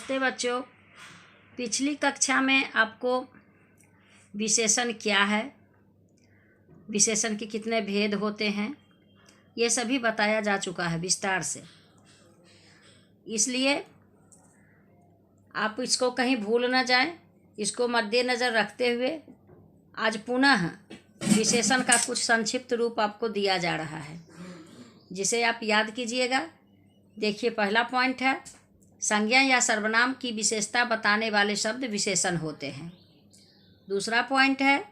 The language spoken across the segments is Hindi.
नमस्ते बच्चों। पिछली कक्षा में आपको विशेषण क्या है, विशेषण के कितने भेद होते हैं, ये सभी बताया जा चुका है विस्तार से। इसलिए आप इसको कहीं भूल न जाएं। इसको मद्देनज़र रखते हुए आज पुनः विशेषण का कुछ संक्षिप्त रूप आपको दिया जा रहा है, जिसे आप याद कीजिएगा। देखिए, पहला पॉइंट है, संज्ञा या सर्वनाम की विशेषता बताने वाले शब्द विशेषण होते हैं। दूसरा पॉइंट है,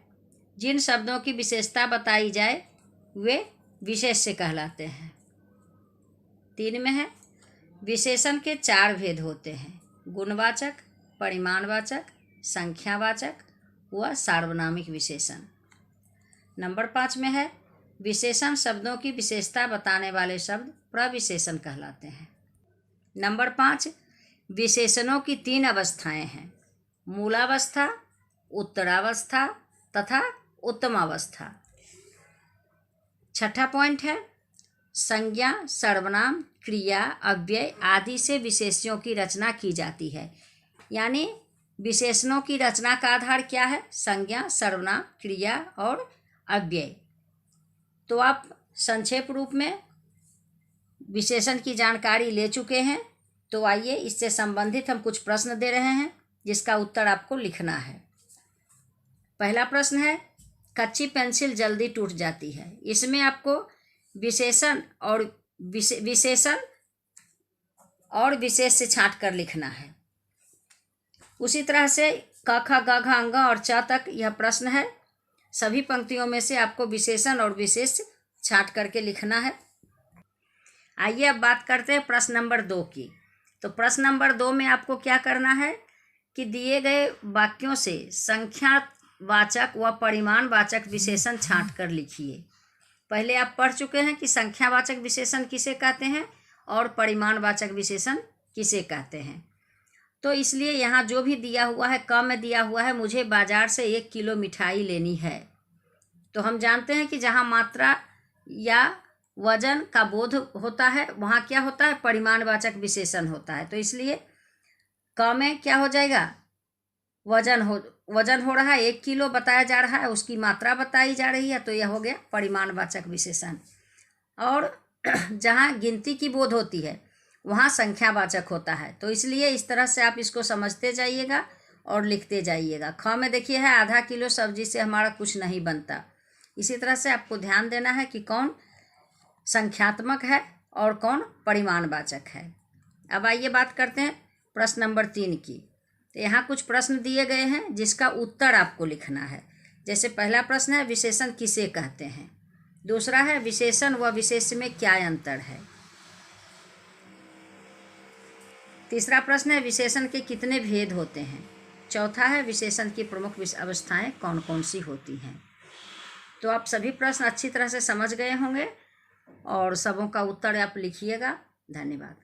जिन शब्दों की विशेषता बताई जाए वे विशेष्य कहलाते हैं। 3 में है, विशेषण के 4 भेद होते हैं: गुणवाचक, परिमाणवाचक, संख्यावाचक व सार्वनामिक विशेषण। नंबर 5 में है, विशेषण शब्दों की विशेषता बताने वाले शब्द प्रविशेषण कहलाते हैं। नंबर 5, विशेषणों की 3 अवस्थाएं हैं: मूलावस्था, उत्तरावस्था तथा उत्तमावस्था। छठा पॉइंट है, संज्ञा, सर्वनाम, क्रिया, अव्यय आदि से विशेष्यों की रचना की जाती है। यानी विशेषणों की रचना का आधार क्या है? संज्ञा, सर्वनाम, क्रिया और अव्यय। तो आप संक्षेप रूप में विशेषण की जानकारी ले चुके हैं। तो आइए, इससे संबंधित हम कुछ प्रश्न दे रहे हैं जिसका उत्तर आपको लिखना है। पहला प्रश्न है, कच्ची पेंसिल जल्दी टूट जाती है। इसमें आपको विशेषण और विशेष से छांट कर लिखना है। उसी तरह से क, ख, ग, घ, अंग और च तक यह प्रश्न है। सभी पंक्तियों में से आपको विशेषण और विशेष छांट करके लिखना है। आइए अब बात करते हैं प्रश्न नंबर 2 की। तो प्रश्न नंबर 2 में आपको क्या करना है कि दिए गए वाक्यों से संख्यावाचक व परिमाणवाचक विशेषण छांट कर लिखिए। पहले आप पढ़ चुके हैं कि संख्यावाचक विशेषण किसे कहते हैं और परिमाणवाचक विशेषण किसे कहते हैं। तो इसलिए यहाँ जो भी दिया हुआ है, क में दिया हुआ है, मुझे बाजार से 1 किलो मिठाई लेनी है। तो हम जानते हैं कि जहाँ मात्रा या वजन का बोध होता है वहाँ क्या होता है? परिमाणवाचक विशेषण होता है। तो इसलिए क में क्या हो जाएगा? वजन हो रहा है, 1 किलो बताया जा रहा है, उसकी मात्रा बताई जा रही है, तो यह हो गया परिमाणवाचक विशेषण। और जहाँ गिनती की बोध होती है वहाँ संख्यावाचक होता है। तो इसलिए इस तरह से आप इसको समझते जाइएगा और लिखते जाइएगा। ख में देखिए है, आधा किलो सब्जी से हमारा कुछ नहीं बनता। इसी तरह से आपको ध्यान देना है कि कौन संख्यात्मक है और कौन परिमाणवाचक है। अब आइए बात करते हैं प्रश्न नंबर 3 की। तो यहाँ कुछ प्रश्न दिए गए हैं जिसका उत्तर आपको लिखना है। जैसे पहला प्रश्न है, विशेषण किसे कहते हैं? दूसरा है, विशेषण व विशेष्य में क्या अंतर है? तीसरा प्रश्न है, विशेषण के कितने भेद होते हैं? चौथा है, विशेषण की प्रमुख अवस्थाएं कौन कौन सी होती हैं? तो आप सभी प्रश्न अच्छी तरह से समझ गए होंगे और सबों का उत्तर आप लिखिएगा। धन्यवाद।